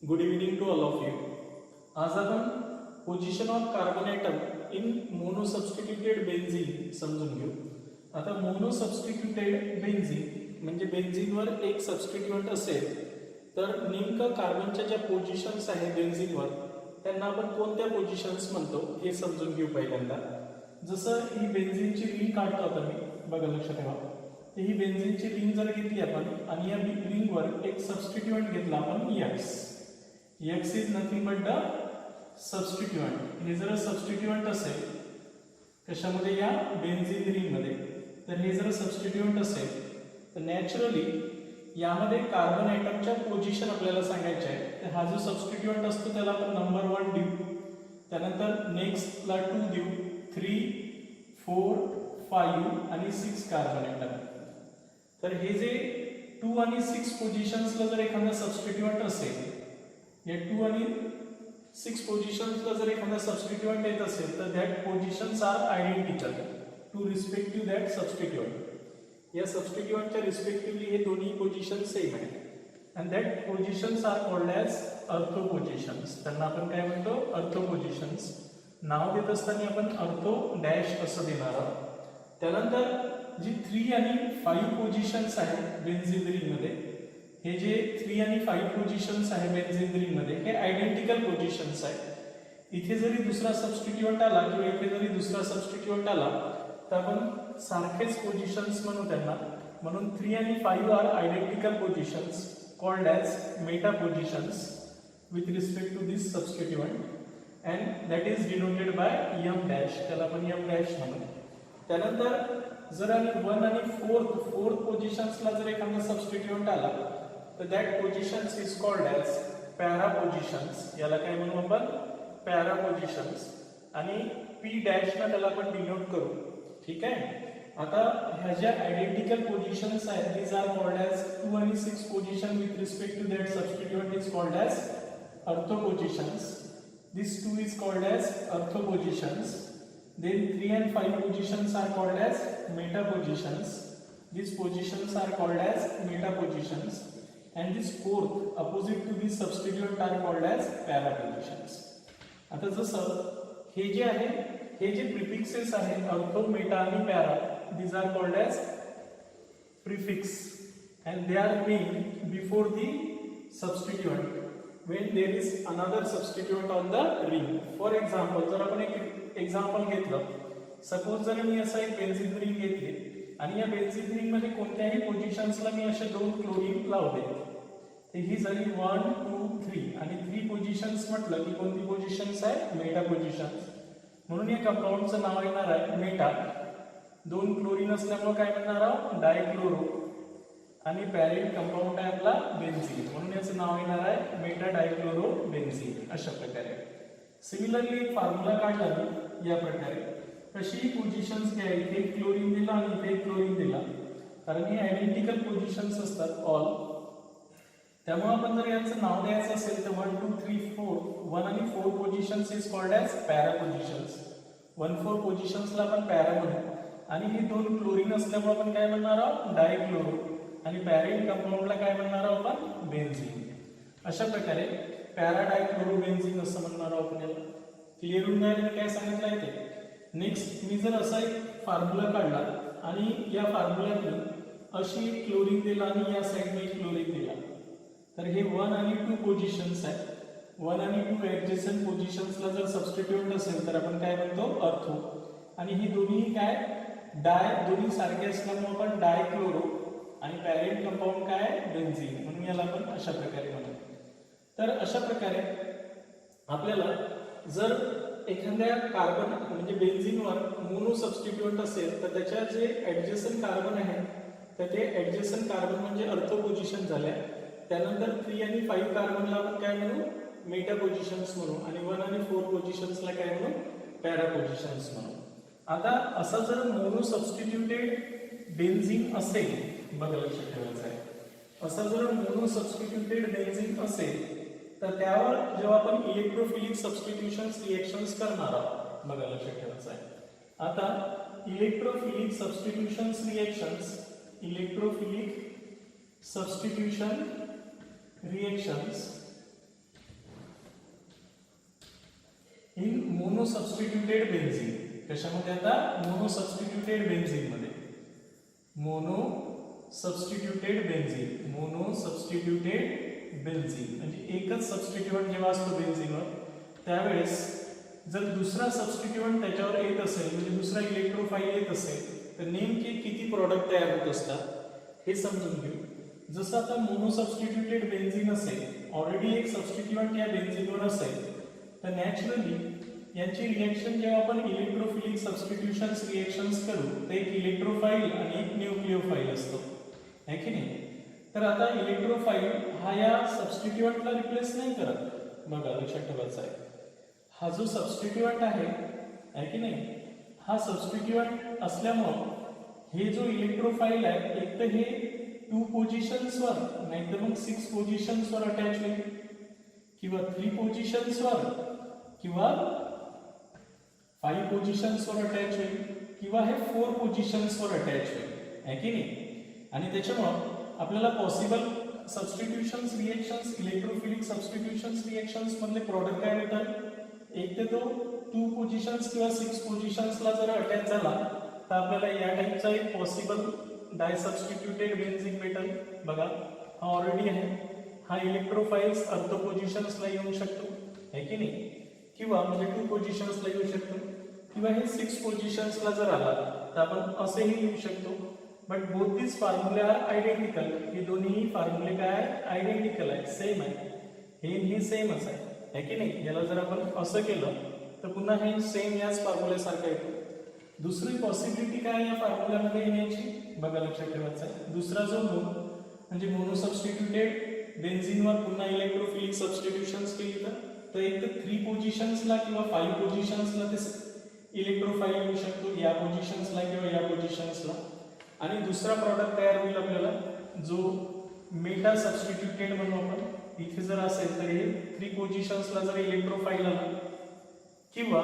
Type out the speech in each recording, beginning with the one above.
Good evening to all of you. आज आपण position of carbon atom in mono substituted benzene समजून घेऊ. आता मोनो सबस्टिट्यूटेड बेन्झीन म्हणजे बेन्झीनवर एक सबस्टिट्यूएंट असेल तर नेमकं कार्बनच्या ज्या पोझिशन्स आहेत बेन्झीनवर त्यांना आपण कोणत्या पोझिशन्स म्हणतो हे समजून घेऊ. पहिल्यांदा जसं ही बेन्झीनची रिंग काढतो आता मी, बघा लक्षात ठेवा. तर ही बेन्झीनची रिंग जर घेतली आपण आणि या रिंगवर एक सबस्टिट्यूएंट घेतला आपण X. X is nothing but the substituent. हे जर सबस्टिट्यूएंट असेल कशामध्ये, या बेन्झीन रिंगमध्ये, तर हे जर सबस्टिट्यूएंट असेल तर नॅचरली यामध्ये कार्बन ॲटमच्या पोझिशन आपल्याला सांगायचे आहे. तर हा जो सबस्टिट्यूएंट असतो त्याला आपण नंबर 1 देऊ, त्यानंतर नेक्स्टला 2 देऊ, 3, 4, 5 आणि 6 कार्बन ॲटम. तर हे जे 2 आणि 6 पोझिशन्सला जर एखादा सबस्टिट्यूएंट असेल, या 2 आणि 6 पोझिशन्सला जर एखादा सबस्टिट्यूएंट येत असेल तर that positions are identical to respective that substituent. या सबस्टिट्यूएंटच्या रिस्पेक्टिव्हली हे दोन्ही पोझिशन सेम आहेत. And that positions are called as ortho positions. त्यांना आपण काय म्हणतो, अर्थो पोझिशन्स. नाव देत असताना आपण अर्थो डॅश असं देणार आहोत. त्यानंतर जी 3 आणि 5 पोझिशन्स आहेत बेन्झीन रिंगमध्ये, हे जे 3 आणि 5 पोझिशन्स आहे बेन्झीन रिंगमध्ये हे आयडेंटिकल पोझिशन्स आहेत. इथे जरी दुसरा सबस्टिट्यूएंट आला किंवा इथे जरी दुसरा सबस्टिट्यूएंट आला तर आपण सारखेच पोझिशन्स म्हणू त्यांना. म्हणून 3 आणि 5 are identical positions called as meta positions with respect to this substituent and that is denoted by M dash. त्याला आपण एम डॅश म्हणू. त्यानंतर जर आणि 1 आणि 4 पोझिशन्सला जर एखादा सबस्टिट्यूएंट आला तर that positions is called as para positions. याला काय म्हणू आपण, पॅरा पोझिशन्स. आणि पी डॅशला त्याला आपण डिनोट करू. ठीक आहे. आता ह्या ज्या आयडेंटिकल पोझिशन्स आहेत दीज आर कॉल्ड ॲज 2 आणि 6 position with respect to that substituent is called as ortho positions. This 2 is called as ortho positions. Then 3 and 5 positions are called as meta positions. These positions are called as meta positions. And this fourth opposite to this substituent are called as para positions. आता जसं हे जे आहे, हे जे prefixes आहेत अर्थो, Meta आणि para, these are called as prefix and they are named before the substituent when there is another substituent on the ring. For example, जर आपण एक एक्झाम्पल घेतलं, सपोज जर मी असं एक बेन्झीन रिंग घेतली आणि या बेन्झीन रिंग मध्ये कोणत्याही पोझिशन्सला मी असे 2 क्लोरीन लावले, तर ही झाली 1, 2, 3 आणि 3 पोझिशन्स म्हटलं की कोणती पोझिशन्स आहे, मेटा पोझिशन्स. म्हणून या कंपाऊंडचं नाव येणार आहे मेटा. 2 क्लोरीन असल्यामुळे काय म्हणणार आहोत, डायक्लोरो. आणि पॅरेंट कंपाऊंड आहे आपला बेन्झीन, म्हणून याचं नाव येणार आहे मेटा डायक्लोरो बेन्झीन. अशा प्रकारे सिमिलरली फॉर्म्युला काढला मी या प्रकारे. कशी पोझिशन्स घ्यायची, एक क्लोरीन दिला आणि इथे एक क्लोरीन दिला, कारण हे आयडेंटिकल पोझिशन्स असतात ऑल. त्यामुळे आपण जर याचं नाव द्यायचं असेल तर 1, 2, 3, 4, 1 आणि 4 positions is called as para positions. 1, 4 पोझिशन्सला आपण पॅरा म्हणू. आणि हे 2 क्लोरीन असल्यामुळे आपण काय म्हणणार आहोत, डायक्लोरो. आणि पॅरेंट कंपाऊंडला काय म्हणणार आहोत आपण, बेन्झीन. अशा प्रकारे पॅरा डायक्लोरो बेन्झीन असं म्हणणार आहोत आपण याला. क्लिअर होऊन जाईल मी काय सांगितलं आहे ते. नेक्स्ट मी जर असा एक फॉर्म्युला काढला आणि या फॉर्म्युल्यातून अशी एक क्लोरीन दिला आणि या साईडने एक क्लोरीन दिला, तर हे 1 आणि 2 पोझिशन्स आहेत. 1 आणि 2 ऍडजसेंट पोझिशन्सला जर सबस्टिट्यूएंट असेल तर आपण काय म्हणतो, अर्थो. आणि ही दोन्ही काय, दोन्ही सारखे असल्यामुळे आपण डायक्लोरो. आणि पॅरेंट कंपाऊंड काय, बेन्झीन, म्हणून याला आपण अशा प्रकारे म्हणतो. तर अशा प्रकारे आपल्याला जर एखाद्या कार्बन म्हणजे बेन्झीनवर मोनो सबस्टिट्यूएंट असेल तर त्याच्या जे ऍडजसेंट कार्बन आहेत तर ते ऍडजसेंट कार्बन म्हणजे अर्थो पोझिशन झाल्या. त्यानंतर 3 आणि 5 कार्बनला आपण काय म्हणू, मेटा पोझिशन्स म्हणू. आणि 1 आणि 4 पोझिशन्सला काय म्हणू, पॅरा पोझिशन्स म्हणू. आता असा जर मोनो सबस्टिट्यूटेड बेन्झीन असेल, बघा लक्षात ठेवायचं आहे, असा जर मोनो सबस्टिट्यूटेड बेन्झीन असेल तर त्यावर जेव्हा आपण इलेक्ट्रोफिलिक सबस्टिट्यूशन्स रिएक्शन्स करणार आहोत, बघा लक्षात ठेवायचं आहे. आता electrophilic substitutions reactions, electrophilic substitution reactions in mono substituted benzene. कशामध्ये आता मोनो सबस्टिट्यूटेड बेन्झीन मध्ये. Mono substituted benzene. Mono substituted benzene म्हणजे एकच सबस्टिट्यूएंट जेव्हा असतो बेन्झीनवर त्यावेळेस जर दुसरा सबस्टिट्यूएंट त्याच्यावर येत असेल म्हणजे दुसरा इलेक्ट्रोफाईल येत असेल तर नेमके किती प्रॉडक्ट तयार होत असतात हे समजून घेऊ. जसं आता मोनो सबस्टिट्यूटेड बेन्झीन असेल, ऑलरेडी एक सबस्टिट्यूएंट या बेन्झीनवर असेल तर नॅचरली यांची रिएक्शन जेव्हा आपण इलेक्ट्रोफिलिक सबस्टिट्यूशन्स रिएक्शन्स करू तर एक इलेक्ट्रोफाईल आणि एक न्यूक्लिओफाईल असतो, है की नाही. तर आता इलेक्ट्रोफाईल हा या सबस्टिट्यूएंटला रिप्लेस नाही करत. बघा लक्षात ठेवायचं आहे, हा जो सबस्टिट्यूएंट आहे की नाही, हा सबस्टिट्यूएंट असल्यामुळं हे जो इलेक्ट्रोफाईल आहे एक तर हे 2 पोझिशन्सवर नाही तर मग 6 पोझिशन्सवर अटॅच होईल किंवा 3 पोझिशन्सवर किंवा 5 पोझिशन्सवर अटॅच होईल किंवा हे 4 पोझिशन्सवर अटॅच होईल, है की नाही. आणि त्याच्यामुळं आपल्याला possible substitutions reactions electrophilic substitutions reactions मधले प्रॉडक्ट काय मिळतात. एक तर तो 2 पोझिशन्स किंवा 6 पोझिशन्सला जर अटॅच झाला तर आपल्याला या टाइपचा एक पॉसिबल डाय सबस्टिट्यूटेड बेन्झीन भेटेल. बघा हा ऑलरेडी आहे. हा इलेक्ट्रोफाइल्स अर्ध पोझिशन्सला येऊ शकतो, है की नाही, किंवा म्हणजे 2 पोझिशन्सला येऊ शकतो किंवा हे 6 पोझिशन्सला जर आला तर आपण असेही येऊ शकतो. बट बोथ दिस फॉर्म्युले आर आयडेंटिकल. हे दोन्ही फॉर्म्युले काय आयडेंटिकल आहे, सेम आहे. हे सेमच आहे, है की नाही. याला जर आपण असं केलं तर पुन्हा हे सेम याच फॉर्म्युल्यासारखं येतो. दुसरी पॉसिबिलिटी काय या फॉर्म्युल्यामध्ये येण्याची बघा लक्षात ठेवायचं आहे. दुसरा जो म्हणजे मोनो सबस्टिट्यूटेड बेन्झीनवर पुन्हा इलेक्ट्रोफिलिक सबस्टिट्यूशन्स केली तर एक तर 3 पोझिशन्सला किंवा 5 पोझिशन्सला ते इलेक्ट्रोफाईल येऊ शकतो, या पोझिशन्सला किंवा या पोझिशन्सला. आणि दुसरा प्रॉडक्ट तयार होईल आपल्याला जो मेटा सबस्टिट्यूटेड म्हणू आपण. इथे जर असेल तर हे 3 पोझिशन्सला जर इलेक्ट्रोफाईल आला किंवा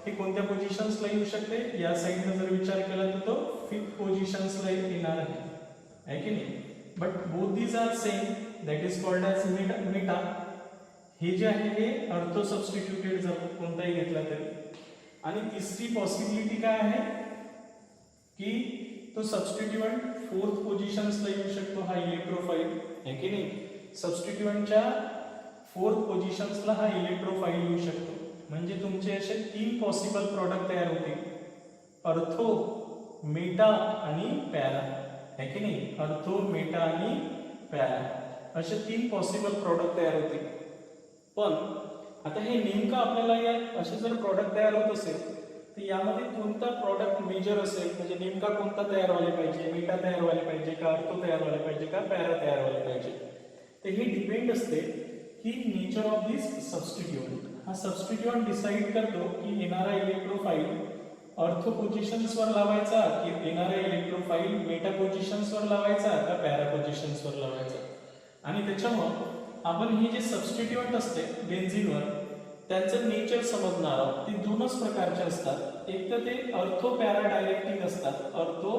हे कोणत्या पोझिशन्सला येऊ शकते, या साइडने जर विचार केला तर तो 5th पोझिशन्सला येणार आहे, है की नाही. But both these are same, that is called as meta. हे जे आहे हे ऑर्थो सबस्टिट्यूटेड जर कोणताही घेतला तरी. आणि तिसरी पॉसिबिलिटी काय आहे की तो सबस्टिट्यूएंट 4th पोझिशन्सला येऊ शकतो, हा इलेक्ट्रोफाईल, है की नाही. सबस्टिट्यूएंटच्या 4th पोझिशन्सला हा इलेक्ट्रोफाईल येऊ शकतो. म्हणजे तुमचे असे 3 पॉसिबल प्रॉडक्ट तयार होतील, अर्थो, मेटा आणि पॅरा, है की नाही. अर्थो, मेटा आणि पॅरा असे 3 पॉसिबल प्रॉडक्ट तयार होतील. पण आता हे नेमकं आपल्याला या असे जर प्रॉडक्ट तयार होत असेल तर यामध्ये कोणता प्रॉडक्ट मेजर असेल, म्हणजे नेमका कोणता तयार व्हायला पाहिजे, मेटा तयार व्हायला पाहिजे का, अर्थो तयार व्हायला पाहिजे का, पॅरा तयार व्हायला पाहिजे, तर हे डिपेंड असते की नेचर ऑफ दिस सबस्टिट्यूएंट. हा सबस्टिट्यूएंट डिसाइड करतो की येणारा इलेक्ट्रोफाईल अर्थो पोझिशन्सवर लावायचा की येणारा इलेक्ट्रोफाईल मेटा पोझिशन्सवर लावायचा का पॅरा पोझिशन्सवर लावायचा. आणि त्याच्यामुळे आपण हे जे सबस्टिट्यूएंट असते बेन्झीनवर त्यांचं नेचर समजणार आहोत. ते 2च प्रकारचे असतात. एक तर ते अर्थो पॅरा डायरेक्टिक असतात, अर्थो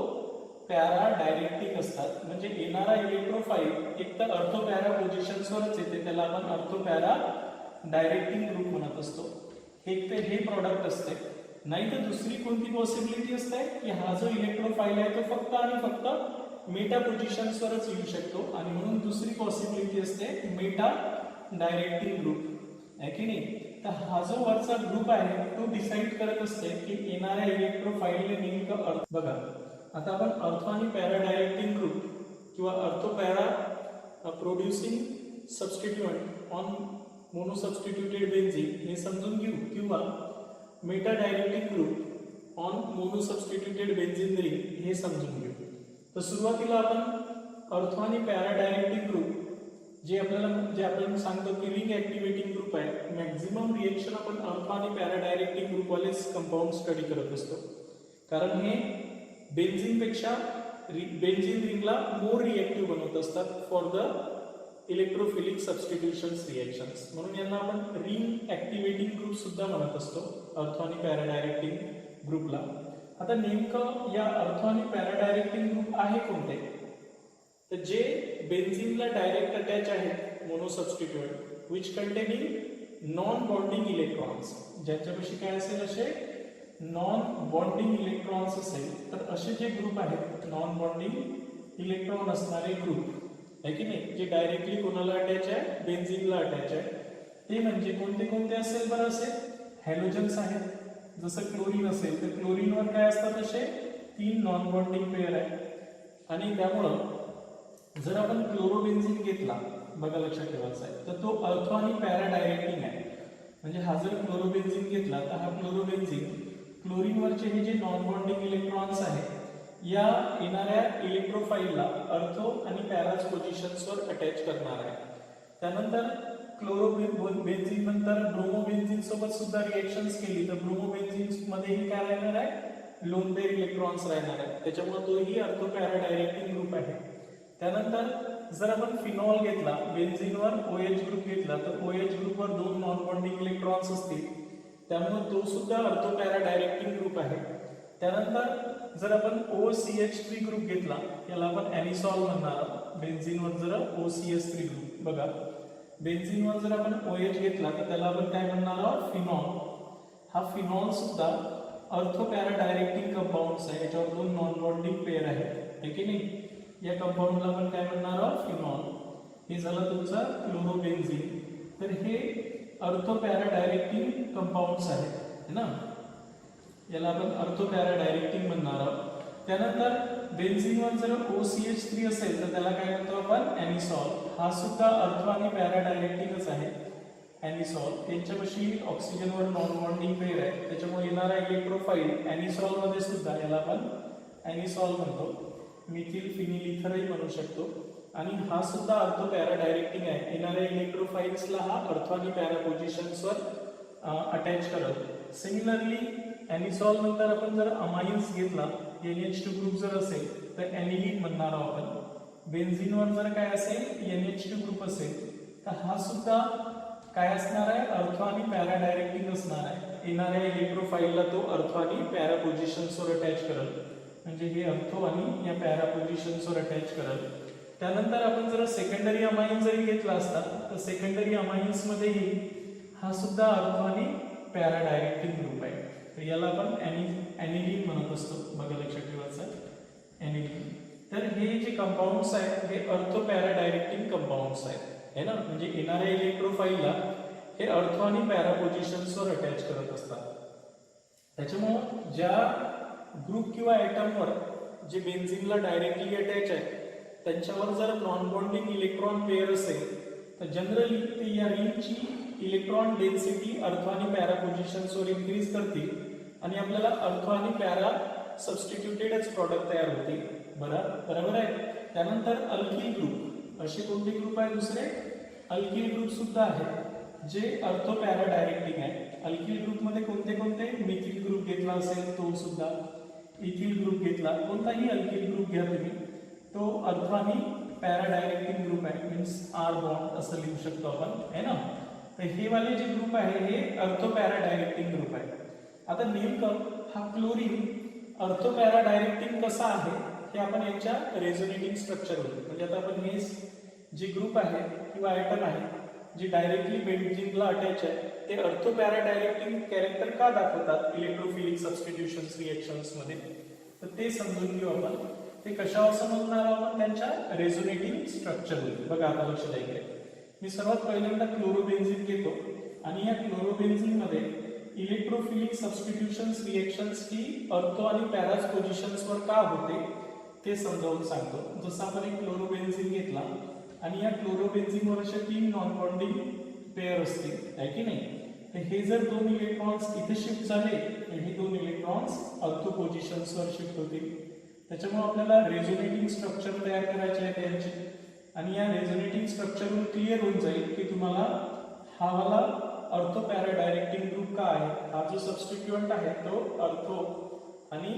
पॅरा डायरेक्टिक असतात. म्हणजे येणारा इलेक्ट्रोफाईल एक तर अर्थो पॅरा पोझिशन्सवरच येते, त्याला आपण अर्थो पॅरा डायरेक्टिंग ग्रुप म्हणत असतो. एक तर हे प्रॉडक्ट असते. नाही तर दुसरी कोणती पॉसिबिलिटी असते की हा जो इलेक्ट्रोफाईल आहे तो फक्त आणि फक्त मेटा पोझिशन्सवरच येऊ शकतो. आणि म्हणून दुसरी पॉसिबिलिटी असते मेटा डायरेक्टिंग ग्रुप, है की नाही. तर हा जो वरचा ग्रुप आहे तो डिसाइड करत असते की येणाऱ्या इलेक्ट्रोफाईलने नेमकं अर्थ. बघा आता आपण अर्थो आणि पॅरा डायरेक्टिंग ग्रुप किंवा ortho para producing substituent on mono substituted benzene हे समजून घेऊ किंवा meta directing group on mono substituted benzene ring हे समजून घेऊ. तर सुरुवातीला आपण अर्थो आणि पॅरा डायरेक्टिंग ग्रुप जे आपण सांगतो की रिंग ऍक्टिव्हेटिंग ग्रुप आहे. मॅक्झिमम रिएक्शन आपण अर्थो आणि पॅरा डायरेक्टिंग ग्रुप वालेच कंपाऊंड स्टडी करत असतो, कारण हे बेन्झीन पेक्षा बेन्झीन रिंगला मोर रिएक्टिव्ह बनवत असतात for the electrophilic substitutions reactions. म्हणून यांना आपण रिंग ऍक्टिव्हेटिंग ग्रुप सुद्धा म्हणत असतो अर्थो आणि पॅरा डायरेक्टिंग ग्रुपला. आता नेमकं या अर्थो आणि पॅरा डायरेक्टिंग ग्रुप आहे कोणते, तर जे बेन्झीनला डायरेक्ट अटॅच आहे mono substituent which containing non bonding electrons, ज्याच्यापाशी काय असेल असे नॉन बॉन्डिंग इलेक्ट्रॉन्स असेल तर असे जे ग्रुप आहेत नॉन बॉन्डिंग इलेक्ट्रॉन असणारे ग्रुप आहे की नाही, जे डायरेक्टली कोणाला अटॅच आहे, बेन्झीनला अटॅच आहे, ते म्हणजे कोणते कोणते असेल बरं असे हॅलोजन्स आहेत. जसं क्लोरीन असेल तर क्लोरीनवर काय असतात असे 3 नॉन बॉन्डिंग पेअर आहे. आणि त्यामुळं जर आपण क्लोरोबेन्झीन घेतला, बघा लक्षात ठेवायचा आहे, तर तो अर्थो आणि पॅरा डायरेक्टिंग आहे. म्हणजे हा जर क्लोरोबेन्झीन घेतला तर हा क्लोरोबेन्झीन क्लोरीनवरचे हे जे नॉन बॉन्डिंग इलेक्ट्रॉन्स आहेत या येणाऱ्या इलेक्ट्रोफाईलला अर्थो आणि पॅराज पोझिशन्सवर अटॅच करणार आहे. त्यानंतर क्लोरोबेन्झीन नंतर ब्रोमोबेन्झीन सोबत सुद्धा रिएक्शन्स केली तर ब्रोमोबेन्झीन मध्येही काय राहणार आहे, लोन पेअर इलेक्ट्रॉन्स राहणार आहे. त्याच्यामुळे तोही अर्थो पॅरा डायरेक्टिंग ग्रुप आहे. त्यानंतर जर आपण फिनॉल घेतला, बेन्झीनवर OH ग्रुप घेतला तर OH ग्रुपवर 2 नॉन बॉन्डिंग इलेक्ट्रॉन्स असतील, त्यामुळे तो सुद्धा अर्थो पॅरा डायरेक्टिंग ग्रुप आहे. त्यानंतर जर आपण OCH3 ग्रुप घेतला, याला आपण एनिसॉल म्हणणार आहोत. बेन्झीनवर जर OCH3 ग्रुप, बघा बेन्झीनवर जर आपण OH घेतला तर त्याला आपण काय म्हणणार आहोत, फिनॉल. हा फिनॉल सुद्धा अर्थो पॅरा डायरेक्टिंग कंपाऊंड्स आहे, याच्यावर 2 नॉन बॉन्डिंग पेअर आहे की नाही. या कंपाऊंडला आपण काय म्हणणार आहोत, फिनॉल. हे झालं तुमचा क्लोरोबेन्झीन. तर हे अर्थो पॅरा डायरेक्टिंग कंपाऊंड्स आहेत है ना, याला आपण अर्थो पॅरा डायरेक्टिंग म्हणणार आहोत. त्यानंतर बेन्झीनवर जर OCH3 असेल तर त्याला काय म्हणतो आपण, एनिसॉल. हा सुद्धा अर्थो आणि पॅरा डायरेक्टिंगच आहे एनिसॉल. यांच्यापाशी ऑक्सिजनवर नॉन बॉन्डिंग पेअर आहे, त्याच्यामुळे येणारा इलेक्ट्रोफाईल एनिसॉल मध्ये सुद्धा याला आपण एनिसॉल म्हणतो. मिथिल फिनिल इथरही म्हणू शकतो. आणि हा सुद्धा अर्थो पॅरा डायरेक्टिंग आहे. येणाऱ्या इलेक्ट्रोफाईल्सला हा अर्थो आणि पॅरा पोझिशन्सवर अटॅच करत. सिमिलरली एनिसॉल नंतर आपण जर अमाइन्स घेतला, NH2 ग्रुप जर असेल तर एनिलीन म्हणणार आहोत आपण. बेन्झीनवर जर काय असेल NH2 ग्रुप असेल तर हा सुद्धा काय असणार आहे, अर्थो आणि पॅरा डायरेक्टिंग असणार आहे. येणाऱ्या इलेक्ट्रोफाईलला तो अर्थो आणि पॅरा पोझिशन्सवर अटॅच करत. म्हणजे हे अर्थो आणि या पॅरा पोझिशन्सवर अटॅच करत. त्यानंतर आपण जर सेकंडरी अमाइन जरी घेतला असता तर सेकंडरी अमाइन्स मध्येही हा सुद्धा अर्थो आणि पॅरा डायरेक्टिंग ग्रुप आहे. तर याला आपण एनिलीन म्हणत असतो, बघा लक्षात ठेवायचं, एनिलीन. तर हे जे कंपाऊंड्स आहेत हे अर्थो पॅरा डायरेक्टिंग कंपाऊंड्स आहेत है ना. म्हणजे येणाऱ्या इलेक्ट्रोफाईलला हे अर्थो आणि पॅरा पोझिशन्सवर अटॅच करत असतात. त्याच्यामुळं ज्या ग्रुप किंवा ॲटमवर जे बेन्झीनला डायरेक्टली अटॅच आहे त्यांच्यावर जर नॉन बॉन्डिंग इलेक्ट्रॉन पेअर असेल तर जनरली ते या रिंगची इलेक्ट्रॉन डेन्सिटी अर्थो आणि पॅरा पोझिशन्सवर इन्क्रीज करतील आणि आपल्याला अर्थो आणि पॅरा सबस्टिट्यूटेडच प्रॉडक्ट तयार होतील. बरोबर आहे. त्यानंतर अल्किल ग्रुप, असे कोणते ग्रुप आहे दुसरे, अल्किल ग्रुप सुद्धा आहेत जे अर्थो पॅरा डायरेक्टिंग आहे. अल्किल ग्रुपमध्ये कोणते कोणते, मिथिल ग्रुप घेतला असेल तो सुद्धा, इथिल ग्रुप घेतला, कोणताही अल्किल ग्रुप घ्या तुम्ही, तो अर्थो आणि पॅरा डायरेक्टिंग ग्रुप आहे. मीन्स R बॉन्ड असं लिहू शकतो आपण है ना. तर हे वाले जे ग्रुप आहे हे अर्थो पॅरा डायरेक्टिंग ग्रुप आहे. आता नेमकं हा क्लोरीन अर्थो पॅरा डायरेक्टिंग कसा आहे हे आपण याच्या रेझोनेटिंग स्ट्रक्चर होईल. म्हणजे आता आपण हे जे ग्रुप आहे किंवा ॲटम आहे जे डायरेक्टली बेन्झीनला अटॅच आहे ते अर्थो पॅरा डायरेक्टिंग कॅरेक्टर का दाखवतात इलेक्ट्रोफिलिक सबस्टिट्यूशन्स रिएक्शन्स मध्ये, तर ते समजून घेऊ आपण. ते कशावर समजणार आपण, त्यांच्या रेझोनेटिंग स्ट्रक्चर होईल. बघा आता लक्ष द्यायचं, मी सर्वात पहिल्यांदा क्लोरोबेन्झीन घेतो आणि या क्लोरोबेन्झीन मध्ये इलेक्ट्रोफिलिक सबस्टिट्यूशन्स रिएक्शन्स ही अर्थो आणि पॅराज पोझिशन्सवर का होते ते समजावून सांगतो. जसं आपण एक क्लोरोबेन्झीन घेतला आणि या क्लोरोबेन्झीनवर असे 3 नॉन बॉन्डिंग पेअर असतील आहे की नाही. तर हे जर 2 इलेक्ट्रॉन्स इथे शिफ्ट झाले तर हे 2 इलेक्ट्रॉन्स अर्थो पोझिशन्सवर शिफ्ट होतील. त्याच्यामुळे आपल्याला रेझोनेटिंग स्ट्रक्चर तयार करायचे आहे त्यांचे. आणि या रेझोनेटिंग स्ट्रक्चरवरून क्लिअर होऊन जाईल की तुम्हाला हा वाला अर्थो पॅरा डायरेक्टिंग ग्रुप का आहे, हा जो सबस्टिट्यूएंट आहे तो अर्थो आणि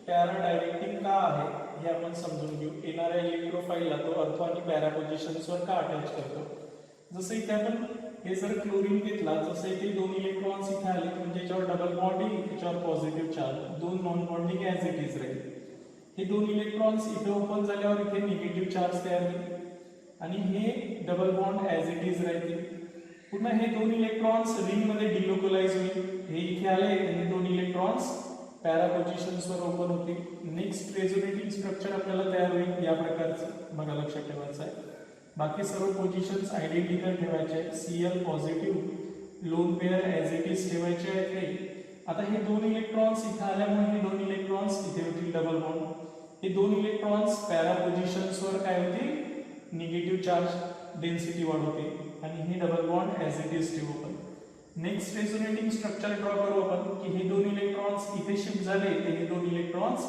पॅरा डायरेक्टिंग का आहे हे आपण समजून घेऊ. येणाऱ्या इलेक्ट्रोफाईलला तो अर्थो आणि पॅरा पोझिशन्सवर का अटॅच करतो. जसं इथे आपण हे जर क्लोरीन घेतला, जसं इथे 2 इलेक्ट्रॉन्स इथे आले म्हणजे याच्यावर डबल बॉन्ड येईल, याच्यावर positive charge, 2 non bonding as it is राहील. हे 2 इलेक्ट्रॉन्स इथे ओपन झाल्यावर इथे निगेटिव्ह चार्ज तयार होईल आणि हे double bond as it is राहतील. पुन्हा हे दोन इलेक्ट्रॉन्स रिंग मध्ये डिलोकलाइज होईल, हे इथे आले हे दोन इलेक्ट्रॉन्स पॅरा पोझिशन्स वर ओपन होतील। नेक्स्ट रेझोनेटिंग स्ट्रक्चर आपल्याला तयार होईल या प्रकारचं, बघा लक्षात ठेवायचं आहे। बाकी सर्व पोझिशन्स आयडेंटिकल ठेवायचे आहेत, Cl positive lone pair as it is ठेवायचे आहेत काही। आता हे दोन इलेक्ट्रॉन्स इथे आल्यामुळे हे दोन इलेक्ट्रॉन्स इथे होतील डबल बॉन्ड, हे दोन इलेक्ट्रॉन्स पॅरा पोझिशन्स वर काय होतील, निगेटिव्ह चार्ज डेन्सिटी वाढवते आणि हे double bond as it is ठेवू आपण। नेक्स्ट रेझोनेटिंग स्ट्रक्चर ड्रॉ करू आपण की हे दोन इलेक्ट्रॉन्स इथे शिफ्ट झाले तर हे दोन इलेक्ट्रॉन्स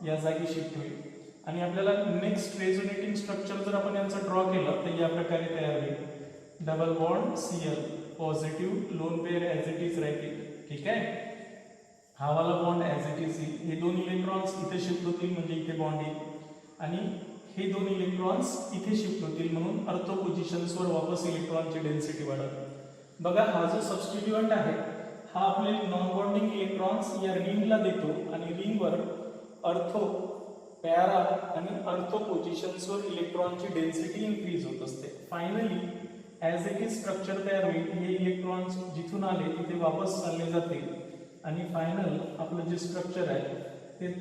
या जागी शिफ्ट होईल आणि आपल्याला नेक्स्ट रेझोनेटिंग स्ट्रक्चर जर आपण यांचं ड्रॉ केलं तर या प्रकारे तयार होईल, double bond Cl positive lone pair as it is राहतील, ठीक आहे। हा वाला बॉन्ड ॲज इट इज येईल, हे दोन इलेक्ट्रॉन्स इथे शिफ्ट होतील म्हणजे इथे बॉन्ड येईल आणि हे दोन इलेक्ट्रॉन्स इथे शिफ्ट होतील म्हणून अर्थो पोझिशन्सवर वापस इलेक्ट्रॉनची डेन्सिटी वाढेल। बघा हा जो सबस्टिट्यूएंट आहे हा आपले नॉन बॉन्डिंग इलेक्ट्रॉन्स या रिंगला देतो आणि रिंगवर अर्थो पॅरा आणि अर्थो पोझिशन्सवर इलेक्ट्रॉनची डेन्सिटी इन्क्रीज होत असते। Finally as it is structure तयार होईल, हे इलेक्ट्रॉन्स जिथून आले तिथे वापस चालले जातील आणि फायनल आपलं जे स्ट्रक्चर आहे ते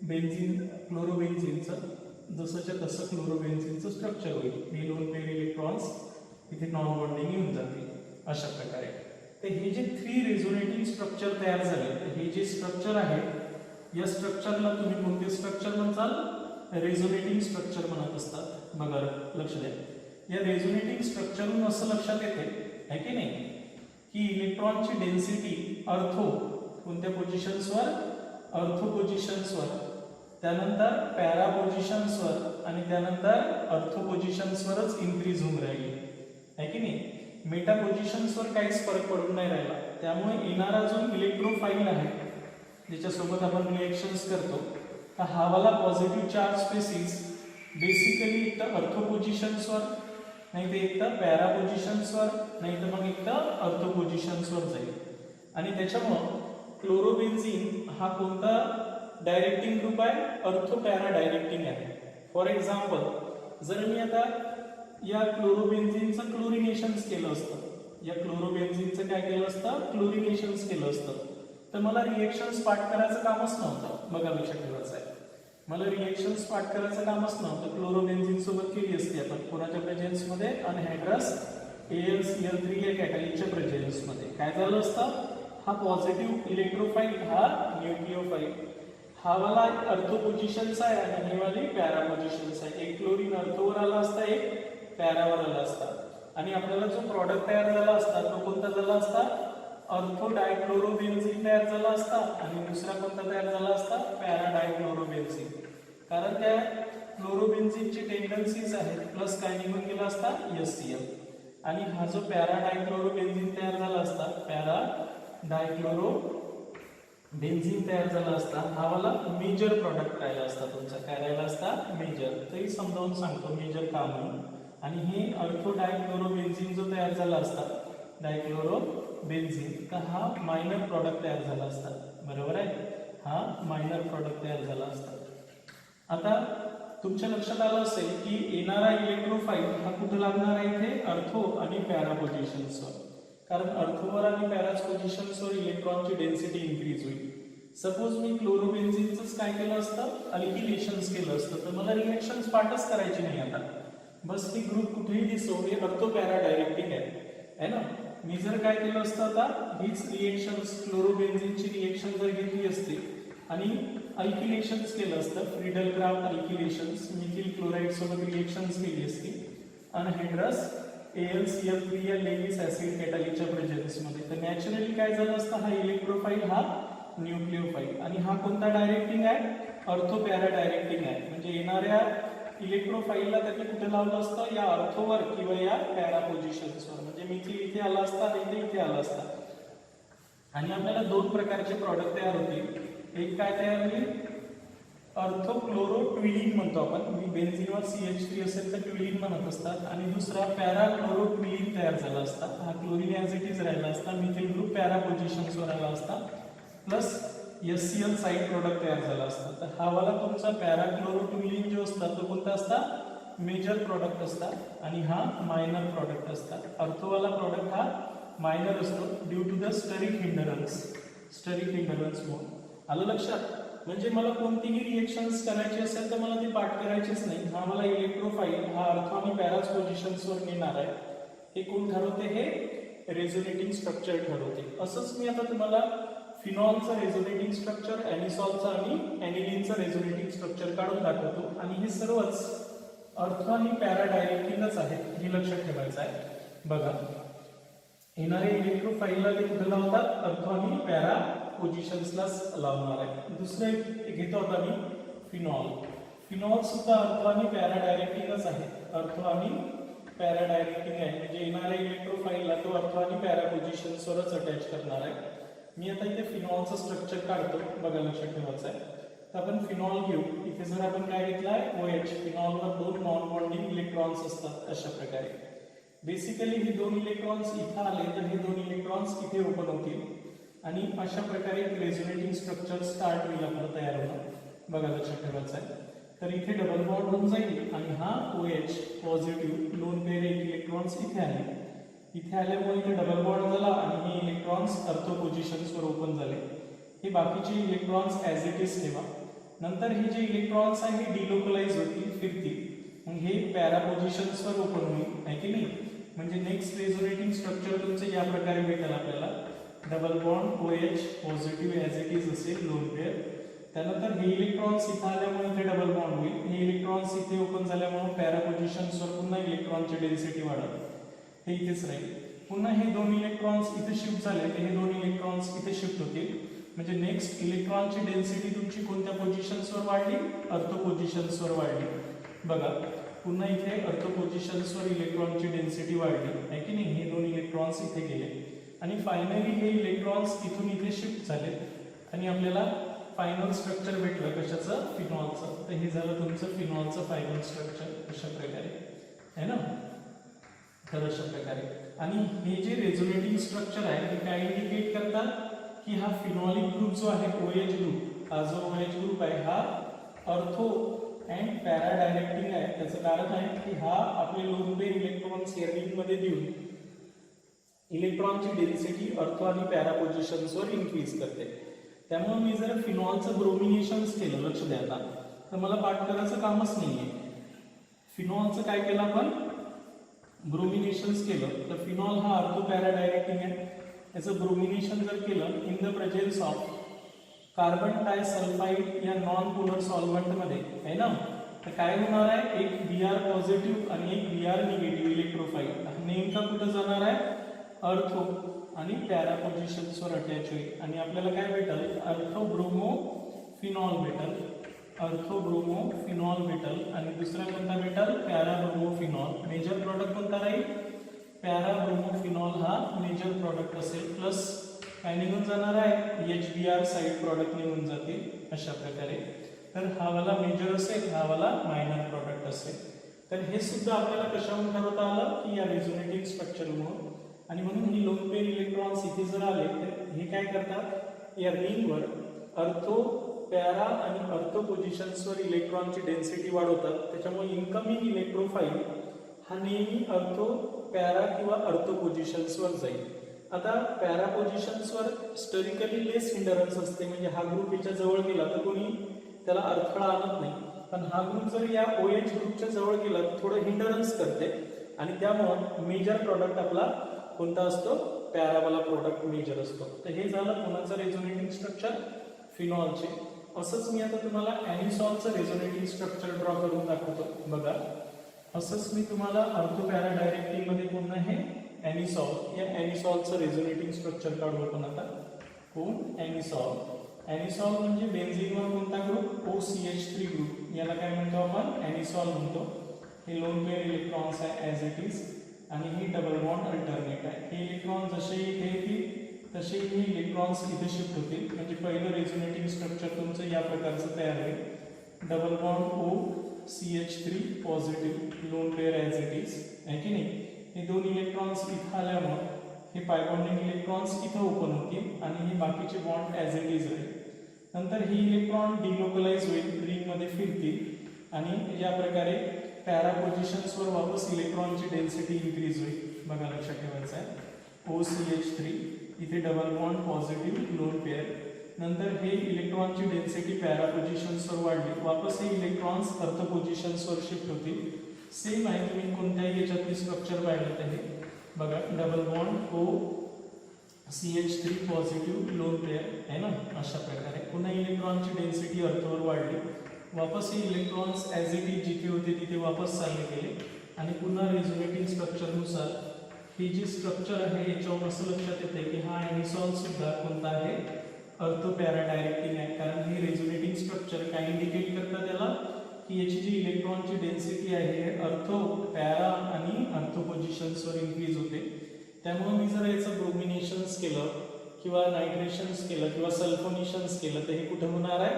बेन्झीन क्लोरोबेन्झीनचं जसंच्या तसं क्लोरोबेन्झीनचं स्ट्रक्चर होईल, हे लोन पेअर इलेक्ट्रॉन्स इथे नॉन बॉन्डिंग येऊन जातील अशा प्रकारे। तर हे जे 3 रेझोनेटिंग स्ट्रक्चर तयार झाले, तर हे जे स्ट्रक्चर आहे या स्ट्रक्चरला तुम्ही कोणते स्ट्रक्चर म्हणताल, रेझोनेटिंग स्ट्रक्चर म्हणत असतात। बघा लक्ष द्या, या रेझोनेटिंग स्ट्रक्चरवरून असं लक्षात येते आहे की नाही की इलेक्ट्रॉनची डेन्सिटी अर्थो कोणत्या पोझिशन्सवर, अर्थो पोझिशन्सवर, त्यानंतर पॅरा पोझिशन्सवर आणि त्यानंतर अर्थो पोझिशन्सवरच इन्क्रीज होऊन राहिली आहे की नाही। मेटा पोझिशन्सवर काहीच फरक पडून नाही राहिला, त्यामुळे येणारा जो इलेक्ट्रोफाइल आहे ज्याच्यासोबत आपण रिएक्शन्स करतो तर हा वाला पॉझिटिव्ह चार्ज स्पेसिस बेसिकली एक तर अर्थो पोझिशन्सवर नाही तर एक तर पॅरा पोझिशन्सवर नाही तर मग एक तर अर्थो पोझिशन्सवर जाईल आणि त्याच्यामुळं क्लोरोबेन्झीन हा कोणता डायरेक्टिंग ग्रुप आहे, अर्थो पॅरा डायरेक्टिंग आहे। फॉर एक्झाम्पल जर मी आता या क्लोरोबेन्झीनचं क्लोरिनेशन्स केलं असतं, या क्लोरोबेन्झीनचं काय केलं असतं, क्लोरिनेशन्स केलं असतं, तर मला रिएक्शन्स पाठ करायचं कामच नव्हतं। बघा लक्षात ठेवायचं आहे, मला रिएक्शन्स पाठ करायचं कामच नव्हतं, क्लोरोबेन्झीन सोबत केली असती आपण कोणाच्या प्रेझेन्स मध्ये, अनहायड्रस AlCl3 या कॅटॅलिकच्या प्रेझेन्स मध्ये। काय झालं असतं, हा पॉझिटिव्ह इलेक्ट्रोफाइल हा न्यूक्लिओफाइल, हा वाला अर्थो पोझिशन्स आहे आणि हे वाली पॅरा पोझिशन्स आहे। एक क्लोरीन अर्थोवर आला असता, एक पॅरावर आला असता आणि आपल्याला जो प्रॉडक्ट तयार झाला असता तो कोणता झाला असता, अर्थो डायक्लोरोबेन्झीन तयार झाला असता आणि दुसरा कोणता तयार झाला असता, पॅरा डायक्लोरोबेन्झीन। कारण त्या क्लोरोबेन्झीनची टेंडन्सीज आहेत प्लस काय निघून गेला असता, HCl आणि हा जो पॅरा डायक्लोरोबेन्झीन तयार झाला असता, पॅरा डायक्लोरोबेन्झीन तयार झाला असता, हा वाला मेजर प्रॉडक्ट राहिला असता तुमचा, काय राहिला असता, मेजर। तरी समजावून सांगतो मेजर का म्हणून। आणि हे अर्थो डायक्लोरोबेन्झीन जो तयार झाला असता डायक्लोरोबेन्झीन, तर हा मायनर प्रॉडक्ट तयार झाला असता, बरोबर आहे, हा मायनर प्रॉडक्ट तयार झाला असता। आता तुमच्या लक्षात आलं असेल की येणारा इलेक्ट्रोफाइल हा कुठे लागणार आहे, इथे अर्थो आणि पॅरा पोझिशन्सवर, कारण अर्थोवर आणि पॅराच पोझिशन्सवर इलेक्ट्रॉनची डेन्सिटी इन्क्रीज होईल। सपोज मी क्लोरोबेन्झीनचंच काय केलं असतं, अल्किलेशन्स केलं असतं, तर मला रिएक्शन्स पाठच करायची नाही आता, बस हे ग्रुप कुठेही दिसो हे अर्थो पॅरा डायरेक्टिंग आहे ना। मी जर काय केलं असतं, आता हीच रिएक्शन्स क्लोरोबेन्झीनची रिएक्शन जर घेतली असती आणि अल्किलेशन्स केलं असतं, फ्रीडल क्राफ्ट अल्किलेशन्स, मिथिल क्लोराईड सोबत रिएक्शन्स केली असती अनहायड्रस AlCl3 या लेविस ऍसिड कॅटॅलिकच्या प्रेझेन्स मध्ये, तर नॅचरली काय झालं असतं, हा इलेक्ट्रोफाइल हा न्यूक्लिओफाइल आणि हा कोणता डायरेक्टिंग आहे, अर्थो पॅरा डायरेक्टिंग आहे। म्हणजे येणाऱ्या इलेक्ट्रोफाइलला त्यांनी कुठे लावलं असतं, या अर्थोवर किंवा या पॅरा पोझिशन्सवर, म्हणजे मिथिल इथे आला असता आणि इथे आला असता आणि आपल्याला दोन प्रकारचे प्रॉडक्ट तयार होतील। एक काय तयार होईल, अर्थो क्लोरो ट्विलिन म्हणतो आपण, मी बेन्झीनवर CH3 असेल तर ट्विलिन म्हणत असतात, आणि दुसरा पॅरा क्लोरो ट्विलिन तयार झाला असता, हा क्लोरीन ॲज इट इज राहिला असता, मिथिल ग्रुप पॅरा पोझिशन्सवर आला असता प्लस HCl साइड प्रोडक्ट तयार झाला असता। तर हा वाला तुमचा पॅरा क्लोरो ट्विलिन जो असता तो कोणता असता, मेजर प्रॉडक्ट असतात आणि हा मायनर प्रॉडक्ट असतात. अर्थोवाला प्रॉडक्ट हा मायनर असतो ड्यू टू द स्टरिक हिंडरन्स म्हणून. आलं लक्षात? म्हणजे मला कोणतीही रिएक्शन्स करायची असेल तर मला ते पाठ करायचीच नाही. हा मला इलेक्ट्रोफाईल हा अर्थ आणि पॅराच पोझिशन्सवर नेणार आहे. हे कोण ठरवते? हे रेझोनेटिंग स्ट्रक्चर ठरवते. असंच मी आता तुम्हाला फिनॉलचं रेझोनेटिंग स्ट्रक्चर, एनिसॉलचं आणि एनिलीनचं रेझोनेटिंग स्ट्रक्चर काढून दाखवतो. आणि हे सर्वच अर्थ आणि पॅरा डायरेक्टिंगच आहेत, हे लक्षात ठेवायचं आहे. बघा, येणारे इलेक्ट्रोफाईलला ते कुठे लावतात? अर्थ आणि पॅरा पोझिशन्सलाच लावणार आहे. दुसरं घेतो आता मी फिनॉल. फिनॉल सुद्धा अर्थ आणि पॅरा डायरेक्टिंगच आहे. अर्थ आणि पॅरा डायरेक्टिंग आहे, म्हणजे येणाऱ्या इलेक्ट्रोफाईलला तो अर्थ आणि पॅरा पोझिशन्सवरच अटॅच करणार आहे. मी आता इथे फिनॉलचं स्ट्रक्चर काढतो. बघा, लक्षात ठेवायचं आहे. तर आपण फिनॉल घेऊ. इथे जर आपण काय घेतलाय? OH. फिनॉलवर 2 नॉन बॉन्डिंग इलेक्ट्रॉन्स असतात अशा प्रकारे. बेसिकली हे 2 इलेक्ट्रॉन्स इथं आले तर हे 2 इलेक्ट्रॉन्स इथे ओपन होतील आणि अशा प्रकारे एक रेझोनेटिंग स्ट्रक्चर स्टार्ट होईल आपलं तयार होणं. बघा, लक्षात ठेवायचं आहे. तर इथे डबल बॉन्ड होऊन जाईल आणि हा OH positive lone pair electrons इथे आले. इथे आल्यामुळे इथे डबल बॉन्ड झाला आणि हे इलेक्ट्रॉन्स अर्थ पोझिशन्सवर ओपन झाले. हे बाकीचे इलेक्ट्रॉन्स ॲज इट इज ठेवा. नंतर हे जे इलेक्ट्रॉन्स आहे हे डिलोकलाइज होतील, फिरतील. मग हे पॅरा पोझिशन्सवर ओपन होईल, आहे की नाही? म्हणजे नेक्स्ट रेझोनेटिंग स्ट्रक्चर तुमचं या प्रकारे भेटेल आपल्याला. Double bond OH positive as it is असेल लोन पेअर. त्यानंतर हे इलेक्ट्रॉन्स इथं आल्यामुळे इथे डबल बॉन्ड होईल. हे इलेक्ट्रॉन्स इथे ओपन झाल्यामुळे पॅरा पोझिशन्सवर पुन्हा इलेक्ट्रॉनची डेन्सिटी वाढेल. हे इथेच राहील. पुन्हा हे 2 इलेक्ट्रॉन्स इथे शिफ्ट झाले तर हे 2 इलेक्ट्रॉन्स इथे शिफ्ट होतील. म्हणजे नेक्स्ट इलेक्ट्रॉनची डेन्सिटी तुमची कोणत्या पोझिशन्सवर वाढली? अर्थ पोझिशन्सवर वाढली. बघा, पुन्हा इथे अर्थ पोझिशन्सवर इलेक्ट्रॉनची डेन्सिटी वाढली, आहे की नाही? हे 2 इलेक्ट्रॉन्स इथे गेले आणि फायनली हे इलेक्ट्रॉन्स इथून इथे शिफ्ट झाले आणि आपल्याला फायनल स्ट्रक्चर भेटलं. कशाचं? फिनॉलचं. तर हे झालं तुमचं फिनॉलचं फायनल स्ट्रक्चर अशा प्रकारे, आहे ना? तर अशा प्रकारे. आणि हे जे रेझोनेटिंग स्ट्रक्चर आहे हे काय इंडिकेट करतात? की हा फिनॉलिक ग्रुप जो आहे OH ग्रुप, हा जो OH ग्रुप आहे हा अर्थो अँड पॅरा डायरेक्टिंग आहे. त्याचं कारण आहे की हा आपले लोन पेअर इलेक्ट्रॉन्स या रिंगमध्ये देऊन इलेक्ट्रॉनची डेन्सिटी अर्थ आणि पॅरा पोझिशन्सवर इन्क्रीज करते. त्यामुळे मी जर फिनॉलचं ब्रोमिनेशन्स केलं, लक्ष द्या आता, तर मला पाठ करायचं कामच नाहीये. फिनॉलचं काय केलं आपण? ब्रोमिनेशन्स केलं तर फिनॉल हा अर्थ पॅरा डायरेक्टिंग आहे. याचं ब्रोमिनेशन जर केलं in the presence of carbon disulphide या नॉन पोलर सॉल्व्हंटमध्ये, आहे ना, तर काय होणार आहे? एक Br पॉझिटिव्ह आणि एक Br निगेटिव्ह इलेक्ट्रोफाइल नेमका कुठं जाणार आहे? अर्थो आणि पॅरा पोझिशन्सवर अटॅच होईल आणि आपल्याला काय भेटेल? अर्थो ब्रोमो फिनॉल भेटेल. अर्थो ब्रोमो फिनॉल भेटेल आणि दुसरा कोणता भेटेल? Para bromo phenol. Major product कोणता राहील? पॅरा ब्रोमो फिनॉल हा मेजर प्रॉडक्ट असेल. प्लस काय निघून जाणार आहे? HBr साईड प्रॉडक्ट निघून जातील अशा प्रकारे. तर हा वाला मेजर असेल, हा वाला मायनर प्रॉडक्ट असेल. तर हे सुद्धा आपल्याला कशावरून ठरवता आलं? की या रेझोनेटिंग स्ट्रक्चरमुळे. आणि म्हणून ही लोन पेअर इलेक्ट्रॉन्स इथे जर आले तर हे काय करतात? या रिंगवर अर्थो पॅरा आणि अर्थ पोझिशन्सवर इलेक्ट्रॉनची डेन्सिटी वाढवतात. त्याच्यामुळे इनकमिंग इलेक्ट्रोफाईल हा नेहमी अर्थो पॅरा किंवा अर्थ पोझिशन्सवर जाईल. आता पॅरा पोझिशन्सवर स्टरिकली लेस हिंडरन्स असते, म्हणजे हा ग्रुप याच्या जवळ गेला तर कोणी त्याला अडथळा आणत नाही. पण हा ग्रुप जर या OH ग्रुपच्या जवळ गेला तर थोडं हिंडरन्स करते आणि त्यामुळे मेजर प्रॉडक्ट आपला कोणता असतो? पॅरावाला प्रोडक्ट मेजर असतो. तर हे झालं कोणाचं रेझोनेटिंग स्ट्रक्चर? फिनॉलचे. असंच मी आता तुम्हाला एनिसॉलचं रेझोनेटिंग स्ट्रक्चर ड्रॉ करून दाखवतो. बघा, असंच मी तुम्हाला अर्थ पॅरा डायरेक्टिंग मध्ये पुन्हा हे एनिसॉल, या एनिसॉलचं रेझोनेटिंग स्ट्रक्चर काढू आपण आता. कोण? एनिसॉल. एनिसॉल म्हणजे बेन्झीनवर कोणता ग्रुप? OCH3 group. याला काय म्हणतो आपण? एनिसॉल म्हणतो. हे लोन पेअर इलेक्ट्रॉन्स आहे ॲज इट इज आणि ही डबल बॉन्ड अल्टरनेट आहे. हे इलेक्ट्रॉन जसे इथे येतील तसे हे इलेक्ट्रॉन्स इथे शिफ्ट होतील. म्हणजे पहिलं रेझोनेटिंग स्ट्रक्चर तुमचं या प्रकारचं तयार होईल. Double bond OCH3 positive lone pair as it is, आहे की नाही? हे 2 इलेक्ट्रॉन्स इथं आल्यामुळे हे पाय बॉन्डिंग इलेक्ट्रॉन्स इथं ओपन होतील आणि हे बाकीचे बॉन्ड ॲज इट इज राहील. नंतर ही इलेक्ट्रॉन डिलोकलाइज होईल, रिंगमध्ये फिरतील आणि या प्रकारे पॅरा पोझिशन्सवर वापस इलेक्ट्रॉनची डेन्सिटी इन्क्रीज होईल. बघा लक्षात ठेवायचं आहे. OCH3 इथे double bond positive lone pair. नंतर हे इलेक्ट्रॉनची डेन्सिटी पॅरा पोझिशन्सवर वाढली, वापस हे इलेक्ट्रॉन्स अर्थ पोझिशन्सवर शिफ्ट होतील. सेम आहे, तुम्ही कोणत्याही याच्यातली स्ट्रक्चर पाहिलं तर हे बघा double bond OCH3 positive lone pair आहे ना. अशा प्रकारे पुन्हा इलेक्ट्रॉनची डेन्सिटी अर्थवर वाढली, वापस हे इलेक्ट्रॉन्स ॲज इट इज जिथे होते तिथे वापस चालले गेले आणि पुन्हा रेझोनेटिंग स्ट्रक्चरनुसार ही जी स्ट्रक्चर आहे याच्यावरून असं लक्षात येते की हा ॲनिसॉल सुद्धा कोणता आहे, अर्थो पॅरा डायरेक्टिंग आहे. कारण हे रेझोनेटिंग स्ट्रक्चर काय इंडिकेट करतं त्याला की याची जी इलेक्ट्रॉनची डेन्सिटी आहे हे अर्थो पॅरा आणि अर्थो पोझिशन्सवर इन्क्रीज होते. त्यामुळे मी जर याचं ब्रोमिनेशन्स केलं किंवा नायट्रेशन्स केलं किंवा सल्फोनेशन्स केलं तर हे कुठं होणार आहे,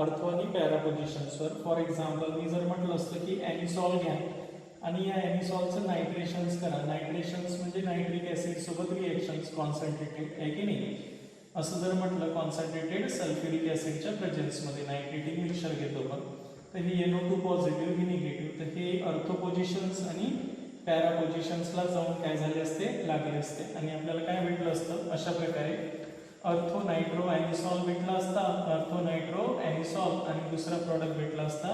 अर्थो आणि पॅरा पोझिशन्सवर. फॉर एक्झाम्पल मी जर म्हटलं असतं की ॲनिसॉल घ्या आणि या ॲनिसॉलचं नायट्रेशन्स करा. नायट्रेशन्स म्हणजे नायट्रिक ॲसिड सोबत रिएक्शन्स कॉन्सन्ट्रेटेड आहे की नाही. असं जर म्हटलं कॉन्सन्ट्रेटेड सल्फ्युरिक ॲसिडच्या प्रेझेन्समध्ये नायट्रेटिक मिक्सचर घेतो आपण, तर हे NO2 पॉझिटिव्ह ही निगेटिव्ह, तर हे अर्थो पोझिशन्स आणि पॅरा पोझिशन्सला जाऊन काय झाले असते, लागले असते आणि आपल्याला काय भेटलं असतं. अशा प्रकारे अर्थो नायट्रो ॲनिसॉल भेटला असता, अर्थो नायट्रो ॲनिसॉल आणि दुसरा प्रॉडक्ट भेटला असता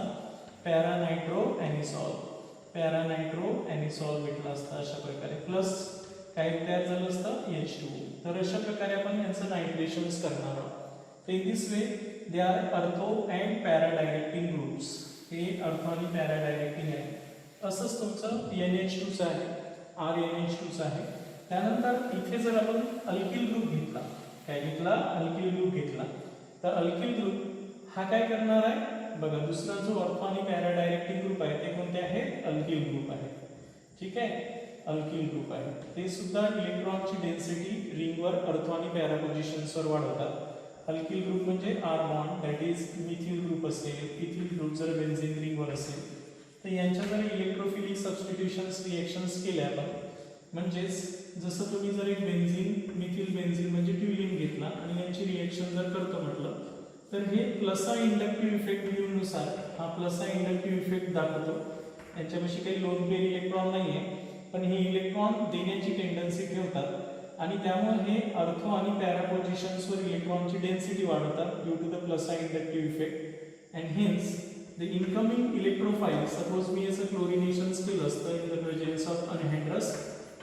पॅरा नायट्रो ॲनिसॉल, पॅरा नायट्रो ॲनिसॉल भेटला असता. अशा प्रकारे प्लस काय तयार झालं असतं H2O. तर अशा प्रकारे आपण यांचं नायट्रेशन्स करणार आहोत. तर in this way they are अर्थो अँड पॅरा डायरेक्टिंग ग्रुप्स. हे अर्थो आणि पॅरा डायरेक्टिंग आहे. असंच तुमचं NH2 आहे, RNH2 आहे. त्यानंतर इथे जर आपण अल्किल ग्रुप घेतला, काय घेतला, अल्किल ग्रुप घेतला, तर अल्किल ग्रुप हा काय करणार आहे बघा. दुसरा जो अर्थो आणि पॅरा डायरेक्टिंग ग्रुप आहे ते कोणते आहेत, अल्किल ग्रुप आहे. ठीक आहे, अल्किल ग्रुप आहे. ते सुद्धा इलेक्ट्रॉनची डेन्सिटी रिंगवर अर्थो आणि पॅरा पोझिशन्सवर वाढवतात. अल्किल ग्रुप म्हणजे R bond, that is methyl group असेल, इथिल ग्रुप जर बेन्झीन रिंगवर असेल तर यांच्या जर इलेक्ट्रोफिलिक सबस्टिट्यूशन्स रिएक्शन्स केल्या आपण, म्हणजेच जसं तुम्ही जर एक बेन्झीन मिथिल बेन्झीन म्हणजे ट्युलिन घेतला आणि यांची रिएक्शन जर करतो म्हटलं तर हे प्लसा इंडक्टिव्ह इफेक्ट न्यूनुसार हा प्लसा इंडक्टिव्ह इफेक्ट दाखवतो. यांच्यापाशी काही लोन पेअर इलेक्ट्रॉन नाही आहे, पण हे इलेक्ट्रॉन देण्याची टेंडन्सी ठेवतात आणि त्यामुळे हे अर्थो आणि पॅरा पोझिशन्सवर इलेक्ट्रॉनची डेन्सिटी वाढवतात due to the plus inductive effect. And hence the incoming electrophile, suppose मी याचं क्लोरिनेशन्स केलं असतं in the presence of anhydrous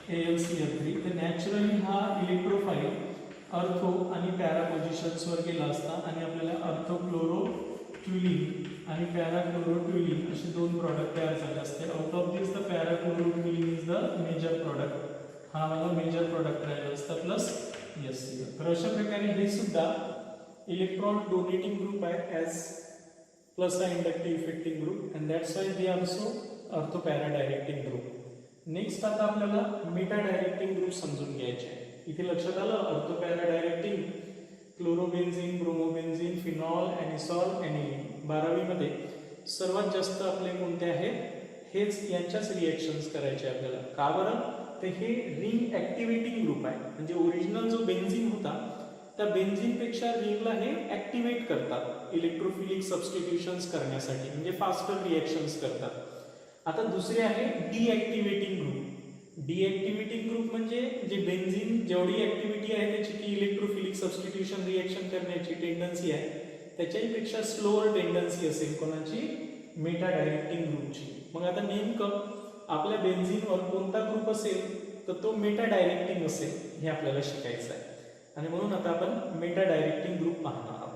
AlCl3, तर नॅचरली हा इलेक्ट्रोफाइल अर्थो आणि पॅरा पोझिशन्सवर गेला असता आणि आपल्याला अर्थो क्लोरो ट्युलिन आणि पॅरा क्लोरो ट्युलिन असे दोन प्रॉडक्ट तयार झाले असते. Out of this the para chloro toluene is the major product, हा मला मेजर प्रॉडक्ट राहिला असता प्लस HCl. तर अशा प्रकारे हे सुद्धा इलेक्ट्रॉन डोनेटिंग ग्रुप आहे as plus inductive effecting group, and that's why they also ortho para directing group. Next आता आपल्याला मेटा डायरेक्टिंग ग्रुप समजून घ्यायचे आहे. इथे लक्षात आलं अर्थो पॅरा डायरेक्टिंग, क्लोरोबेन्झीन, ब्रोमोबेन्झीन, फिनॉल, ॲनिसॉल, ॲनिलीन. 12वी मध्ये सर्वात जास्त आपले कोणते आहेत, हेच यांच्याच रिएक्शन्स करायचे आपल्याला. का बरं, तर हे रिंग ॲक्टिवेटिंग ग्रुप आहे. म्हणजे ओरिजिनल जो बेन्झीन होता त्या बेन्झीनपेक्षा रिंगला हे ॲक्टिवेट करतात इलेक्ट्रोफिलिक सबस्टिट्यूशन्स करण्यासाठी, म्हणजे फास्टर रिएक्शन्स करतात. आता दुसरे आहे डिॲक्टिवेटिंग ग्रुप. डिॲक्टिवेटिंग ग्रुप म्हणजे जे बेन्झीन जेवढी ॲक्टिव्हिटी आहे त्याची की इलेक्ट्रोफिलिक सबस्टिट्यूशन रिएक्शन करण्याची टेंडन्सी आहे त्याच्यापेक्षा स्लोअर टेंडन्सी असेल कोणाची, मेटा डायरेक्टिंग ग्रुपची. मग आता नेमकं आपल्या बेन्झीनवर कोणता ग्रुप असेल तर तो मेटा डायरेक्टिंग असेल हे आपल्याला शिकायचं आहे. आणि म्हणून आता आपण मेटा डायरेक्टिंग ग्रुप पाहणार आहोत.